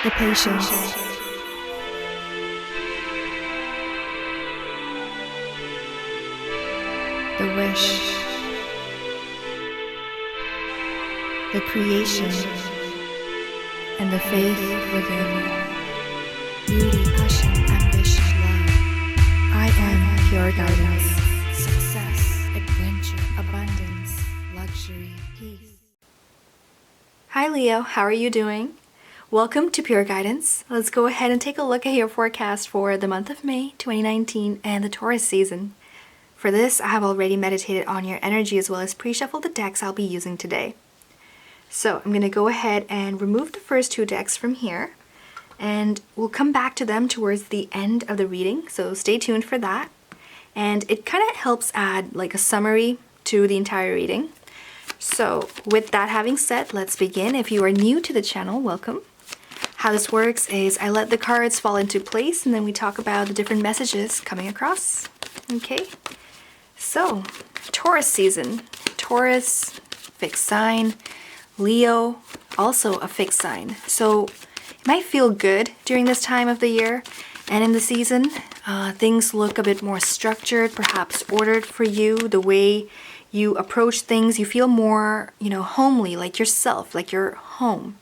the patience, the wish, the creation, and the faith within. Beauty, passion, ambition, love. I am pure guidance. Success, adventure, abundance, luxury, peace. Hi Leo, how are you doing? Welcome to Pure Guidance. Let's go ahead and take a look at your forecast for the month of May 2019 and the Taurus season. For this, I have already meditated on your energy as well as pre-shuffled the decks I'll be using today. So I'm going to go ahead and remove the first two decks from here, and we'll come back to them towards the end of the reading, so stay tuned for that. And it kind of helps add like a summary to the entire reading. So with that having said, let's begin. If you are new to the channel, welcome. How this works is I let the cards fall into place and then we talk about the different messages coming across. Okay, so Taurus season. Taurus, fixed sign. Leo, also a fixed sign. So it might feel good during this time of the year and in the season. Things look a bit more structured, perhaps ordered for you. The way you approach things, you feel more, homely, like yourself, like you're home.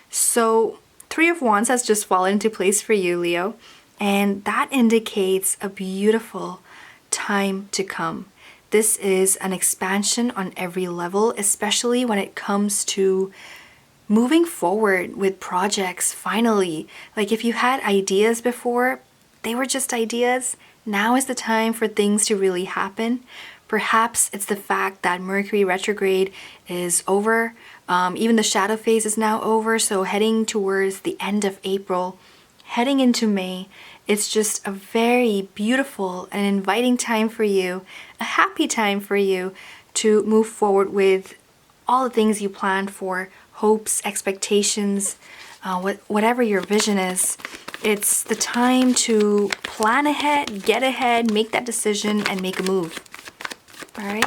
So Three of Wands has just fallen into place for you, Leo, and that indicates a beautiful time to come. This is an expansion on every level, especially when it comes to moving forward with projects, finally. Like if you had ideas before, they were just ideas. Now is the time for things to really happen. Perhaps it's the fact that Mercury retrograde is over. Even the shadow phase is now over, so heading towards the end of April, heading into May, it's just a very beautiful and inviting time for you, a happy time for you to move forward with all the things you planned for, hopes, expectations, whatever your vision is. It's the time to plan ahead, get ahead, make that decision, and make a move. All right,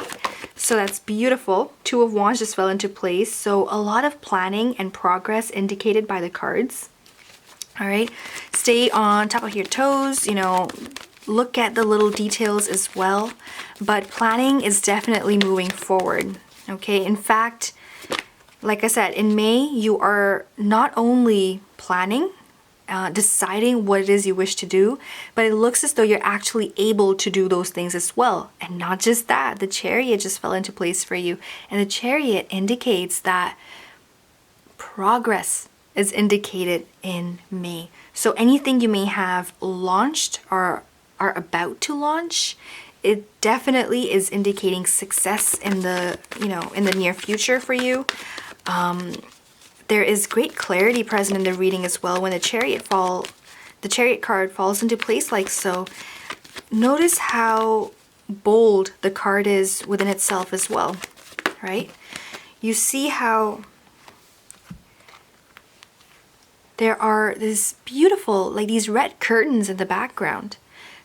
so that's beautiful. Two of Wands just fell into place. So a lot of planning and progress indicated by the cards. All right, stay on top of your toes, look at the little details as well. But planning is definitely moving forward. Okay, in fact, like I said, in May, you are not only planning, deciding what it is you wish to do, but it looks as though you're actually able to do those things as well. And not just that, the Chariot just fell into place for you, and the Chariot indicates that progress is indicated in May. So anything you may have launched or are about to launch, it definitely is indicating success in the near future for you. There is great clarity present in the reading as well when the Chariot card falls into place like so. Notice how bold the card is within itself as well, right? You see how there are this beautiful, like these red curtains in the background.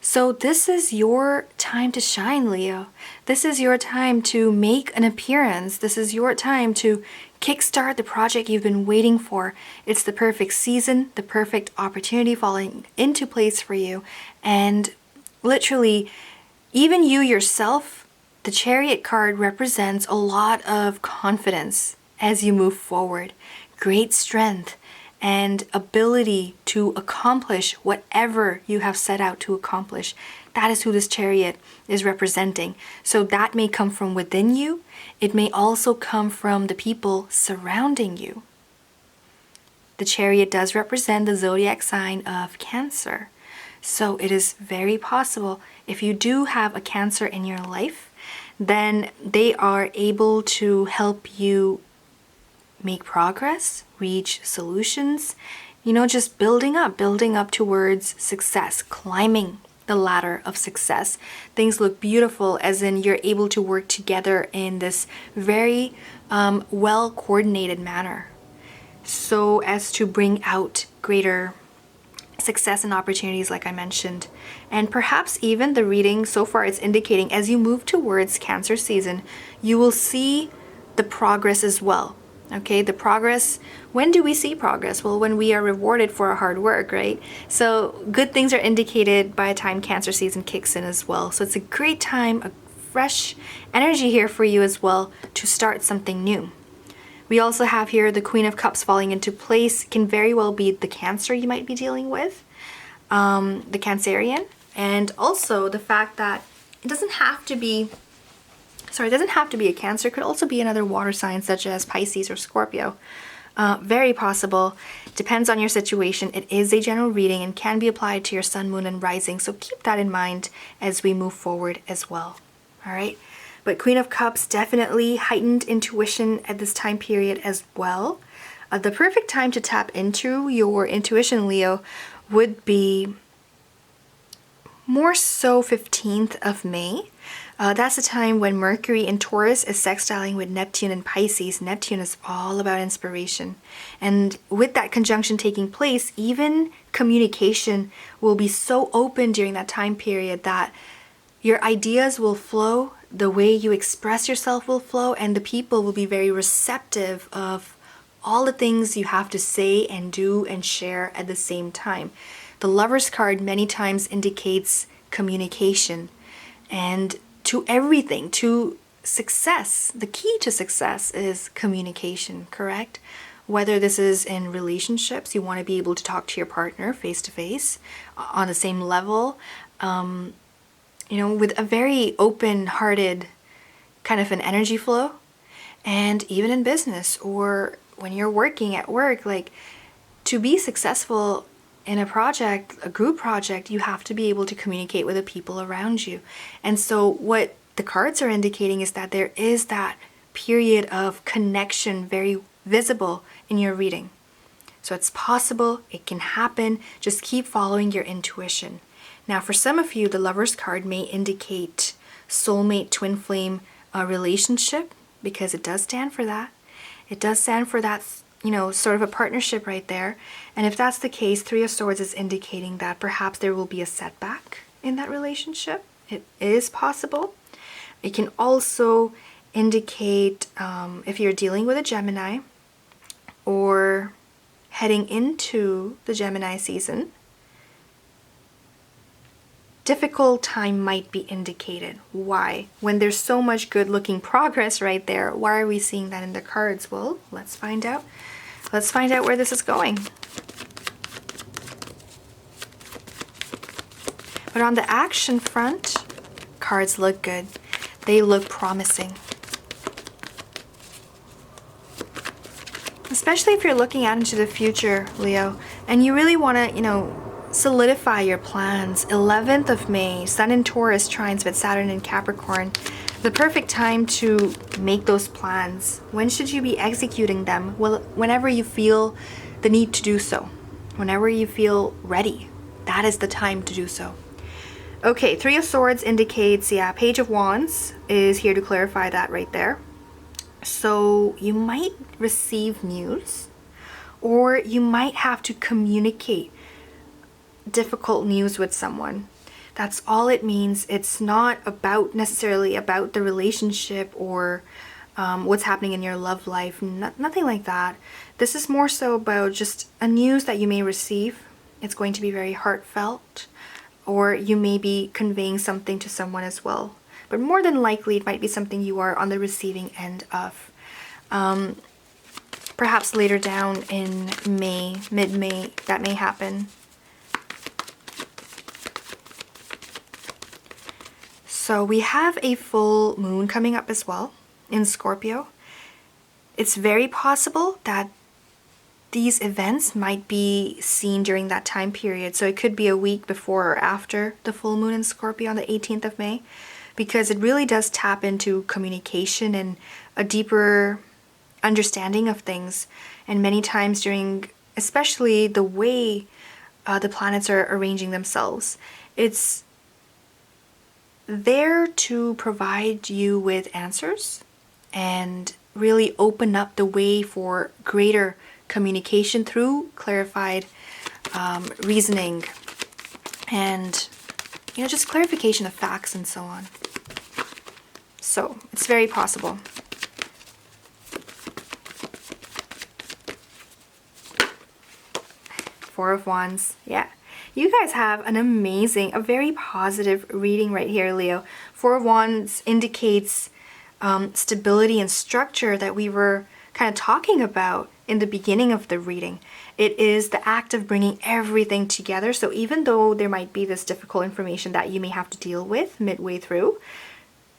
So this is your time to shine, Leo. This is your time to make an appearance. This is your time to kickstart the project you've been waiting for. It's the perfect season, the perfect opportunity falling into place for you. And literally, even you yourself, the Chariot card represents a lot of confidence as you move forward, great strength, and ability to accomplish whatever you have set out to accomplish. That is who this Chariot is representing. So that may come from within you. It may also come from the people surrounding you. The Chariot does represent the zodiac sign of Cancer. So it is very possible if you do have a Cancer in your life, then they are able to help you make progress, reach solutions, just building up towards success, climbing the ladder of success. Things look beautiful, as in you're able to work together in this very well coordinated manner, so as to bring out greater success and opportunities, like I mentioned. And perhaps even the reading so far, it's indicating as you move towards Cancer season, you will see the progress as well. Okay, the progress, when do we see progress? Well, when we are rewarded for our hard work, right? So good things are indicated by the time Cancer season kicks in as well. So it's a great time, a fresh energy here for you as well to start something new. We also have here the Queen of Cups falling into place. Can very well be the Cancer you might be dealing with, the Cancerian, and also the fact that it doesn't have to be a Cancer. It could also be another water sign such as Pisces or Scorpio. Very possible. Depends on your situation. It is a general reading and can be applied to your sun, moon, and rising. So keep that in mind as we move forward as well. All right. But Queen of Cups, definitely heightened intuition at this time period as well. The perfect time to tap into your intuition, Leo, would be more so 15th of May. That's the time when Mercury in Taurus is sextiling with Neptune in Pisces. Neptune is all about inspiration. And with that conjunction taking place, even communication will be so open during that time period that your ideas will flow, the way you express yourself will flow, and the people will be very receptive of all the things you have to say and do and share at the same time. The Lover's card many times indicates communication, and to everything, to success, the key to success is communication, correct? Whether this is in relationships, you want to be able to talk to your partner face to face on the same level, with a very open-hearted kind of an energy flow. And even in business or when you're working at work, like, to be successful in a project, a group project, you have to be able to communicate with the people around you. And so what the cards are indicating is that there is that period of connection very visible in your reading. So it's possible, it can happen, just keep following your intuition. Now, for some of you, the Lover's card may indicate soulmate, twin flame relationship, because it does stand for that. It does stand for that, sort of a partnership right there. And if that's the case, Three of Swords is indicating that perhaps there will be a setback in that relationship. It is possible. It can also indicate if you're dealing with a Gemini or heading into the Gemini season, difficult time might be indicated. Why? When there's so much good looking progress right there, why are we seeing that in the cards? Well, let's find out. Let's find out where this is going. But on the action front, cards look good. They look promising. Especially if you're looking out into the future, Leo, and you really want to, solidify your plans. 11th of May, Sun in Taurus trines with Saturn in Capricorn. The perfect time to make those plans. When should you be executing them? Well, whenever you feel the need to do so. Whenever you feel ready. That is the time to do so. Okay, Three of Swords indicates, Page of Wands is here to clarify that right there. So you might receive news, or you might have to communicate difficult news with someone. That's all it means. It's not necessarily about the relationship or what's happening in your love life. Nothing like that. This is more so about just a news that you may receive. It's going to be very heartfelt, or you may be conveying something to someone as well. But more than likely, it might be something you are on the receiving end of. Perhaps later down in May, mid-May, that may happen. So we have a full moon coming up as well in Scorpio. It's very possible that these events might be seen during that time period. So it could be a week before or after the full moon in Scorpio on the 18th of May, because it really does tap into communication and a deeper understanding of things. And many times during, especially the way the planets are arranging themselves, it's there to provide you with answers and really open up the way for greater communication through clarified reasoning and just clarification of facts and so on. So it's very possible. Four of Wands. Yeah. You guys have an amazing, a very positive reading right here, Leo. Four of Wands indicates stability and structure that we were kind of talking about in the beginning of the reading. It is the act of bringing everything together. So even though there might be this difficult information that you may have to deal with midway through,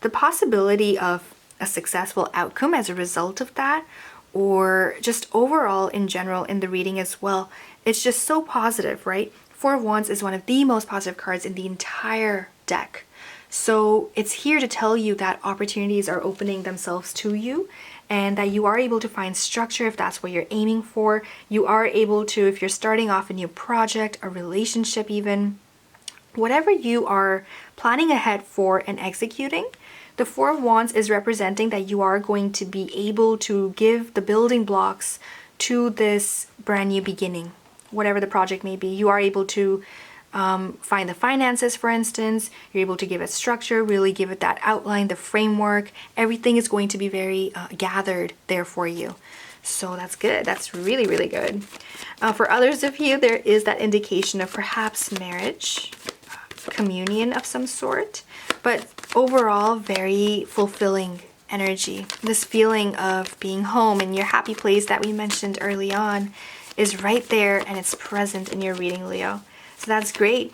the possibility of a successful outcome as a result of that, or just overall in general in the reading as well, it's just so positive, right? Four of Wands is one of the most positive cards in the entire deck. So it's here to tell you that opportunities are opening themselves to you, and that you are able to find structure if that's what you're aiming for. You are able to, if you're starting off a new project, a relationship even, whatever you are planning ahead for and executing, the Four of Wands is representing that you are going to be able to give the building blocks to this brand new beginning. Whatever the project may be, you are able to find the finances, for instance. You're able to give it structure, really give it that outline, the framework. Everything is going to be very gathered there for you. So that's good. That's really, really good. For others of you, there is that indication of perhaps marriage, communion of some sort, but overall very fulfilling energy. This feeling of being home in your happy place that we mentioned early on is right there, and it's present in your reading, Leo. So that's great.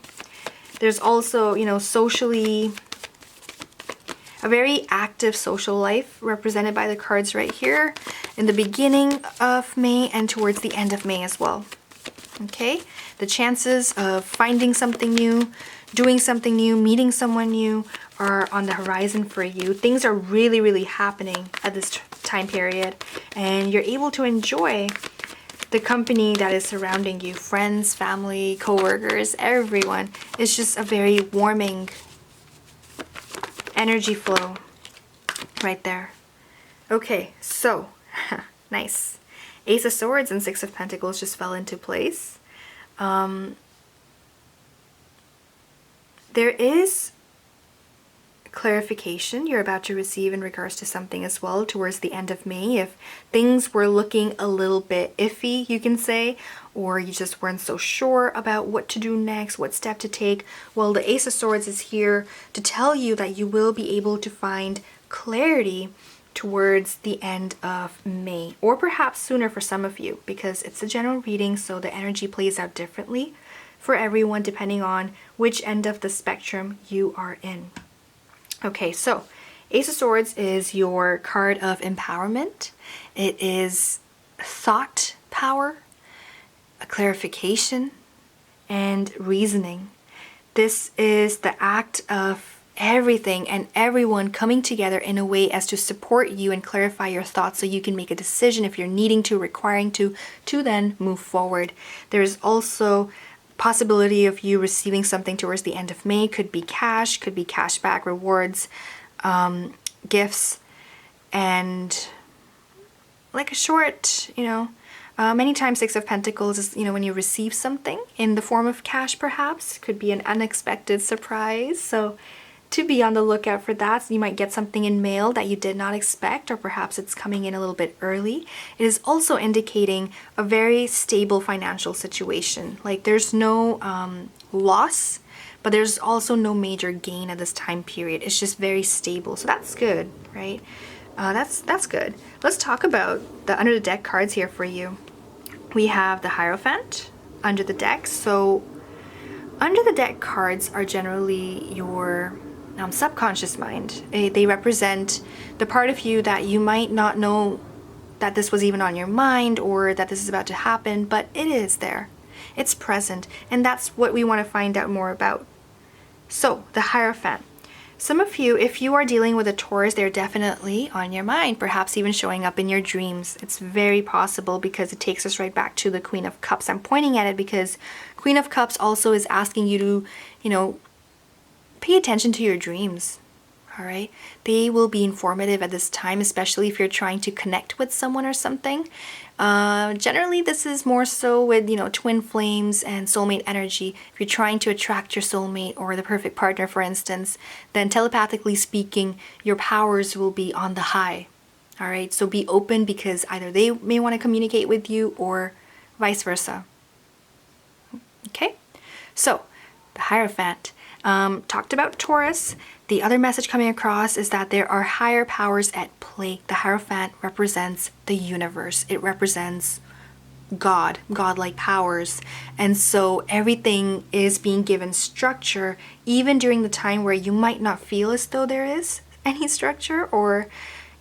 There's also, you know, socially, a very active social life represented by the cards right here in the beginning of May and towards the end of May as well. Okay, the chances of finding something new, doing something new, meeting someone new are on the horizon for you. Things are really, really happening at this time period, and you're able to enjoy the company that is surrounding you. Friends, family, co-workers, everyone. It's just a very warming energy flow right there. Okay, so nice. Ace of Swords and Six of Pentacles just fell into place. There is clarification you're about to receive in regards to something as well towards the end of May. If things were looking a little bit iffy, you can say, or you just weren't so sure about what to do next, what step to take, well, the Ace of Swords is here to tell you that you will be able to find clarity towards the end of May, or perhaps sooner for some of you, because it's a general reading, so the energy plays out differently for everyone depending on which end of the spectrum you are in. Okay, so Ace of Swords is your card of empowerment. It is thought power, a clarification, and reasoning. This is the act of everything and everyone coming together in a way as to support you and clarify your thoughts so you can make a decision if you're needing to, requiring to then move forward. There's also possibility of you receiving something towards the end of May. Could be cash, could be cash back, rewards, gifts, and like a short, you know, many times Six of Pentacles is, you know, when you receive something in the form of cash, perhaps could be an unexpected surprise. So to be on the lookout for that. So you might get something in mail that you did not expect, or perhaps it's coming in a little bit early. It is also indicating a very stable financial situation. Like there's no loss, but there's also no major gain at this time period. It's just very stable. So that's good, right? That's good. Let's talk about the under the deck cards here for you. We have the Hierophant under the deck. So under the deck cards are generally your subconscious mind. They represent the part of you that you might not know that this was even on your mind or that this is about to happen, but it is there. It's present, and that's what we want to find out more about. So, the Hierophant. Some of you, if you are dealing with a Taurus, they're definitely on your mind, perhaps even showing up in your dreams. It's very possible because it takes us right back to the Queen of Cups. I'm pointing at it because Queen of Cups also is asking you to, you know, pay attention to your dreams, all right? They will be informative at this time, especially if you're trying to connect with someone or something. Generally, this is more so with, you know, twin flames and soulmate energy. If you're trying to attract your soulmate or the perfect partner, for instance, then telepathically speaking, your powers will be on the high, all right? So be open because either they may want to communicate with you or vice versa. So, the Hierophant talked about Taurus. The other message coming across is that there are higher powers at play. The Hierophant represents the universe. It represents God, godlike powers. And so everything is being given structure, even during the time where you might not feel as though there is any structure, or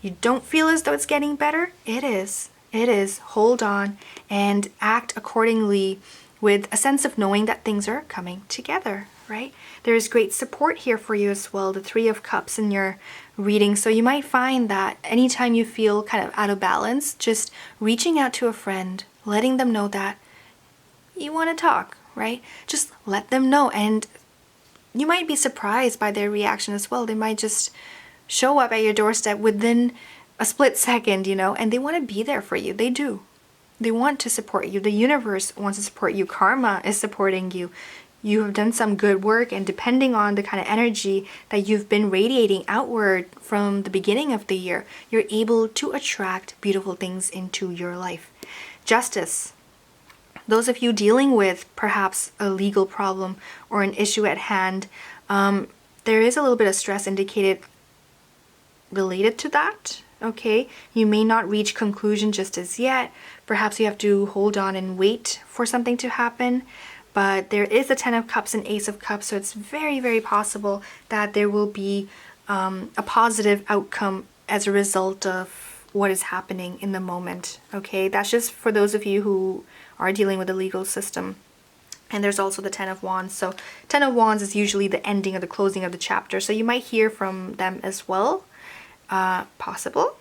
you don't feel as though it's getting better. It is. It is. Hold on and act accordingly with a sense of knowing that things are coming together, right? There is great support here for you as well, the Three of Cups in your reading. So you might find that anytime you feel kind of out of balance, just reaching out to a friend, letting them know that you want to talk, right? Just let them know. And you might be surprised by their reaction as well. They might just show up at your doorstep within a split second, and they want to be there for you. They do. They want to support you. The universe wants to support you. Karma is supporting you. You have done some good work, and depending on the kind of energy that you've been radiating outward from the beginning of the year, you're able to attract beautiful things into your life. Justice. Those of you dealing with perhaps a legal problem or an issue at hand, there is a little bit of stress indicated related to that. Okay, you may not reach conclusion just as yet. Perhaps you have to hold on and wait for something to happen. But there is the Ten of Cups and Ace of Cups, so it's very, very possible that there will be a positive outcome as a result of what is happening in the moment. Okay, that's just for those of you who are dealing with the legal system. And there's also the Ten of Wands. So Ten of Wands is usually the ending or the closing of the chapter. So you might hear from them as well. Possible.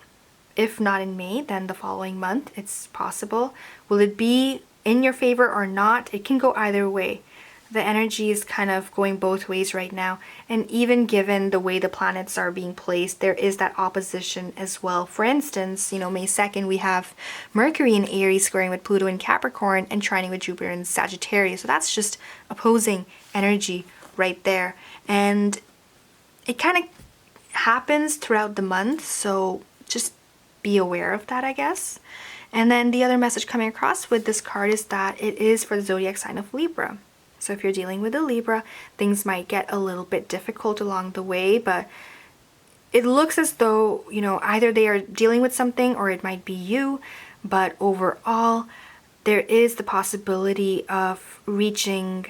If not in May, then the following month, it's possible. Will it be in your favor or not? It can go either way. The energy is kind of going both ways right now. And even given the way the planets are being placed, there is that opposition as well. For instance, May 2nd, we have Mercury in Aries squaring with Pluto in Capricorn and trining with Jupiter in Sagittarius. So that's just opposing energy right there. And it kind of happens throughout the month, so just be aware of that, I guess. And then the other message coming across with this card is that it is for the zodiac sign of Libra. So if you're dealing with a Libra, things might get a little bit difficult along the way, but it looks as though, either they are dealing with something or it might be you, but overall, there is the possibility of reaching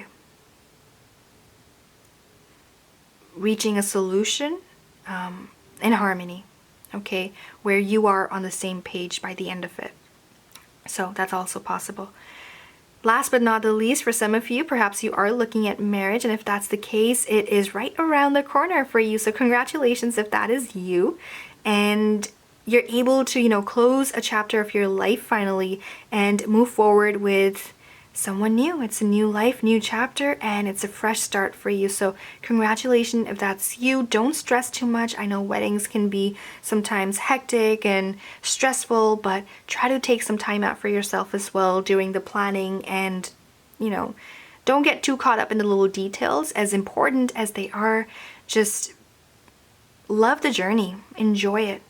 a solution in harmony, okay, where you are on the same page by the end of it. So that's also possible. Last but not the least, for some of you, perhaps you are looking at marriage, and if that's the case, it is right around the corner for you. So congratulations if that is you, and you're able to, close a chapter of your life finally and move forward with someone new. It's a new life, new chapter, and it's a fresh start for you. So congratulations if that's you. Don't stress too much. I know weddings can be sometimes hectic and stressful, but try to take some time out for yourself as well during the planning, and don't get too caught up in the little details, as important as they are. Just love the journey, enjoy it.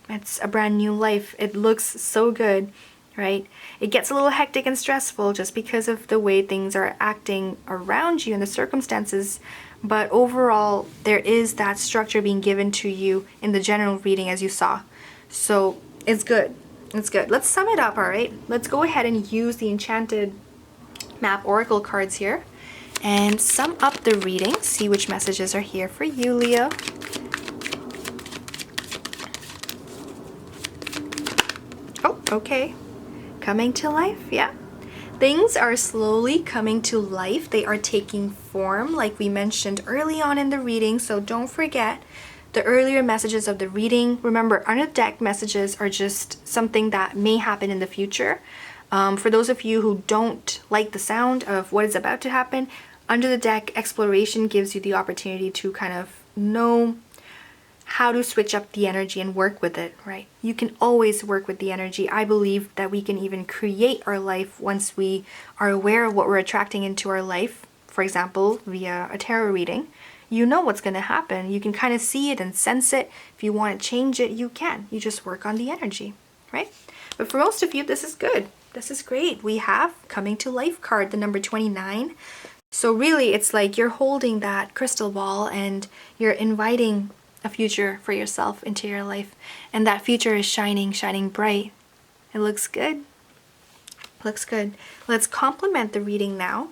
It's a brand new life. It looks so good, right? It gets a little hectic and stressful just because of the way things are acting around you and the circumstances, but overall there is that structure being given to you in the general reading, as you saw. So it's good. It's good. Let's sum it up, all right? Let's go ahead and use the Enchanted Map Oracle cards here and sum up the reading, see which messages are here for you, Leo. Oh, okay. Coming to life, yeah. Things are slowly coming to life. They are taking form, like we mentioned early on in the reading. So don't forget the earlier messages of the reading. Remember, under the deck messages are just something that may happen in the future. For those of you who don't like the sound of what is about to happen, under the deck exploration gives you the opportunity to kind of know how to switch up the energy and work with it, right? You can always work with the energy. I believe that we can even create our life once we are aware of what we're attracting into our life. For example, via a tarot reading, you know what's going to happen. You can kind of see it and sense it. If you want to change it, you can. You just work on the energy, right? But for most of you, this is good. This is great. We have Coming to Life card, the number 29. So really, it's like you're holding that crystal ball and you're inviting a future for yourself into your life. And that future is shining, shining bright. It looks good. Looks good. Let's complement the reading now.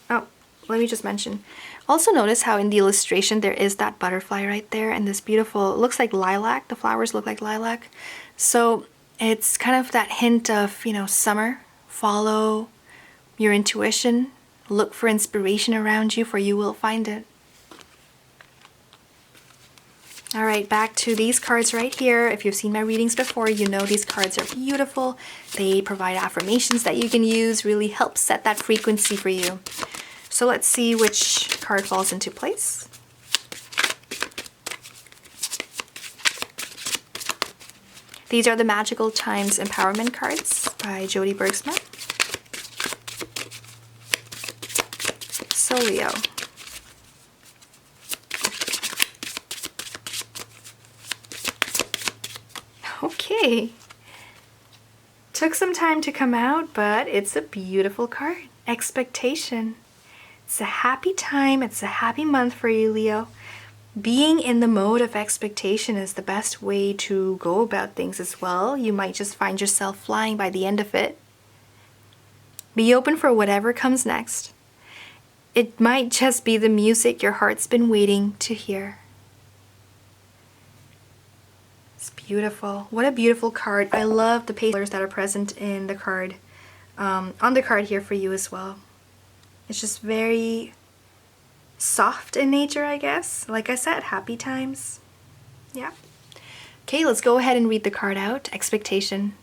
Oh, let me just mention. Also notice how in the illustration there is that butterfly right there and this beautiful, it looks like lilac. The flowers look like lilac. So it's kind of that hint of, you know, summer. Follow your intuition. Look for inspiration around you, for you will find it. All right, back to these cards right here. If you've seen my readings before, you know these cards are beautiful. They provide affirmations that you can use, really help set that frequency for you. So let's see which card falls into place. These are the Magical Times Empowerment cards by Jody Bergsman. So Leo. Okay. Took some time to come out, but it's a beautiful card. Expectation. It's a happy time. It's a happy month for you, Leo. Being in the mode of expectation is the best way to go about things as well. You might just find yourself flying by the end of it. Be open for whatever comes next. It might just be the music your heart's been waiting to hear. It's beautiful. What a beautiful card. I love the colors that are present in the card, on the card here for you as well. It's just very soft in nature, I guess. Like I said, happy times. Yeah. Okay, let's go ahead and read the card out. Expectation.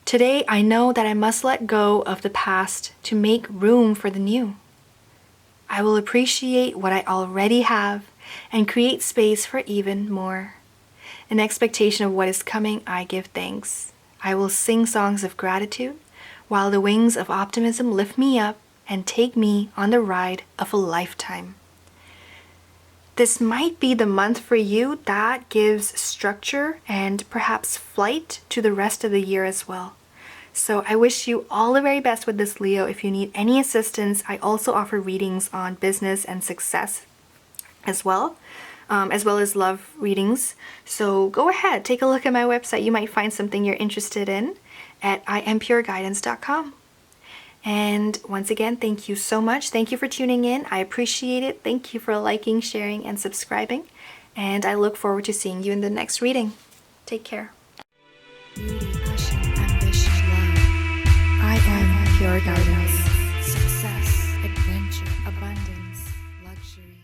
Today, I know that I must let go of the past to make room for the new. I will appreciate what I already have and create space for even more. In expectation of what is coming, I give thanks. I will sing songs of gratitude while the wings of optimism lift me up and take me on the ride of a lifetime. This might be the month for you that gives structure and perhaps flight to the rest of the year as well. So I wish you all the very best with this, Leo. If you need any assistance, I also offer readings on business and success as well as love readings. So go ahead, take a look at my website. You might find something you're interested in at impureguidance.com. And once again, thank you so much. Thank you for tuning in. I appreciate it. Thank you for liking, sharing, and subscribing. And I look forward to seeing you in the next reading. Take care. Beauty, passion, ambition, love. I am pure guidance. Success, adventure, abundance, luxury.